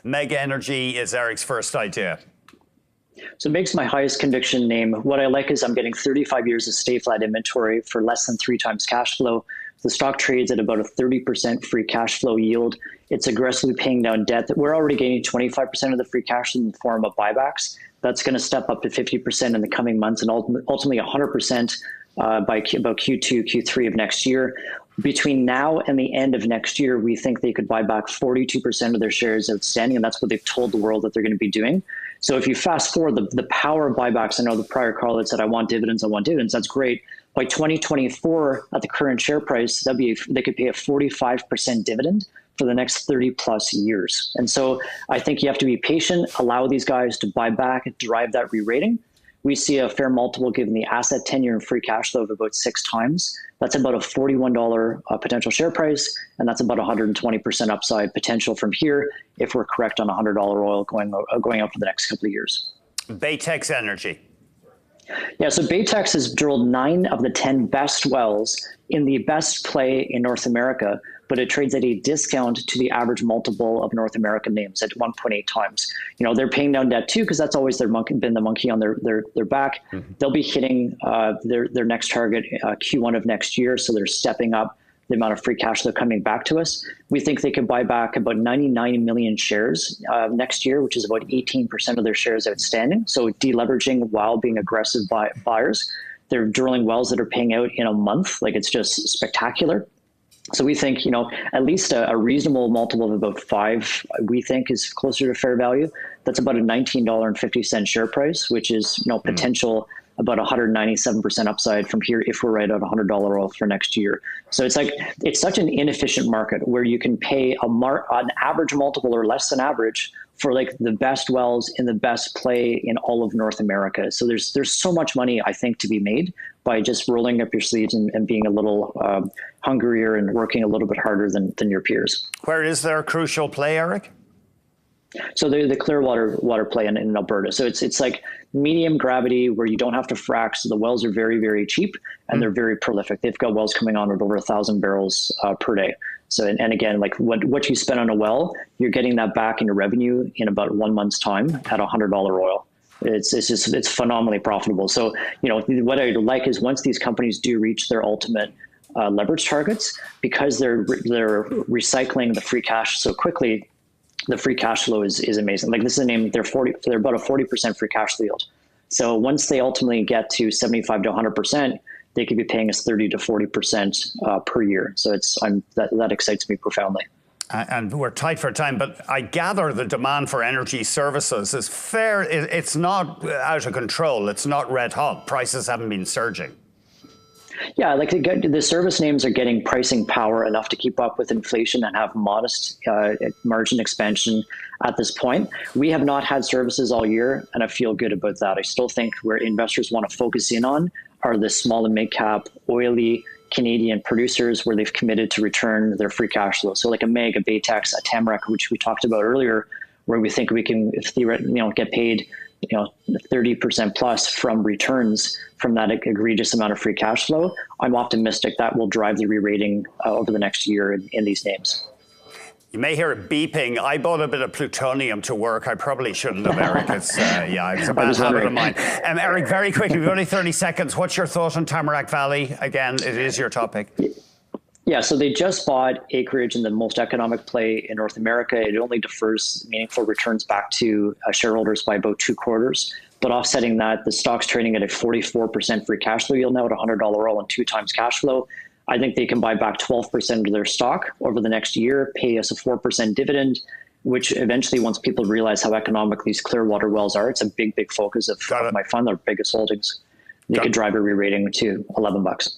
Mega Energy is Eric's first idea. So it makes my highest conviction name. What I like is I'm getting 35 years of stay flat inventory for less than 3 times cash flow. The stock trades at about a 30% free cash flow yield. It's aggressively paying down debt. We're already gaining 25% of the free cash in the form of buybacks. That's going to step up to 50% in the coming months and ultimately 100% by about Q2, Q3 of next year. Between now and the end of next year, we think they could buy back 42% of their shares outstanding, and that's what they've told the world that they're going to be doing. So if you fast forward the power of buybacks, I know the prior caller that said, I want dividends, that's great. By 2024, at the current share price, they could pay a 45% dividend for the next 30 plus years. And so I think you have to be patient, allow these guys to buy back, drive that re-rating. We see a fair multiple given the asset tenure and free cash flow of about 6 times. That's about a $41 potential share price, and that's about 120% upside potential from here if we're correct on $100 oil going up for the next couple of years. Baytex Energy. Yeah, so Baytex has drilled 9 of the 10 best wells in the best play in North America, but it trades at a discount to the average multiple of North American names at 1.8 times. They're paying down debt too, because that's always been the monkey on their back. Mm-hmm. They'll be hitting their next target Q1 of next year, so they're stepping up the amount of free cash flow coming back to us. We think they could buy back about 99 million shares next year, which is about 18% of their shares outstanding. So deleveraging while being aggressive buyers. They're drilling wells that are paying out in a month. Like, it's just spectacular. So we think, at least a reasonable multiple of about 5, we think is closer to fair value. That's about a $19.50 share price, which is, potential about 197% upside from here if we're right at $100 oil for next year. So it's such an inefficient market where you can pay an average multiple or less than average for the best wells in the best play in all of North America. So there's so much money, I think, to be made by just rolling up your sleeves and being a little hungrier and working a little bit harder than your peers. Where is there a crucial play, Eric? So the Clearwater water play in Alberta. So it's like medium gravity where you don't have to frack. So the wells are very, very cheap and they're very prolific. They've got wells coming on at over 1,000 barrels per day. So, and again, what you spend on a well, you're getting that back into revenue in about 1 month's time at $100 oil. It's phenomenally profitable. So, what I like is once these companies do reach their ultimate leverage targets, because they're recycling the free cash so quickly, the free cash flow is amazing. Like, this is a name, they're about a 40% free cash flow yield. So once they ultimately get to 75 to 100%, they could be paying us 30 to 40% per year. So that excites me profoundly. And we're tight for time, but I gather the demand for energy services is fair. It's not out of control. It's not red hot. Prices haven't been surging. Yeah, the service names are getting pricing power enough to keep up with inflation and have modest margin expansion at this point. We have not had services all year, and I feel good about that. I still think where investors want to focus in on are the small and mid-cap, oily Canadian producers where they've committed to return their free cash flow. So like a MEG, a Baytex, a Tamarack, which we talked about earlier, where we think we can get paid 30% plus from returns from that egregious amount of free cash flow. I'm optimistic that will drive the re-rating over the next year in these names. You may hear it beeping. I bought a bit of plutonium to work. I probably shouldn't have, Eric. It's a bad habit of mine. Eric, very quickly, we've only 30 seconds. What's your thought on Tamarack Valley? Again, it is your topic. Yeah, so they just bought acreage in the most economic play in North America. It only defers meaningful returns back to shareholders by about 2 quarters. But offsetting that, the stock's trading at a 44% free cash flow yield now at $100 oil and 2 times cash flow. I think they can buy back 12% of their stock over the next year, pay us a 4% dividend, which eventually, once people realize how economic these Clearwater wells are, it's a big, big focus of my fund, their biggest holdings. They could drive a re-rating to $11.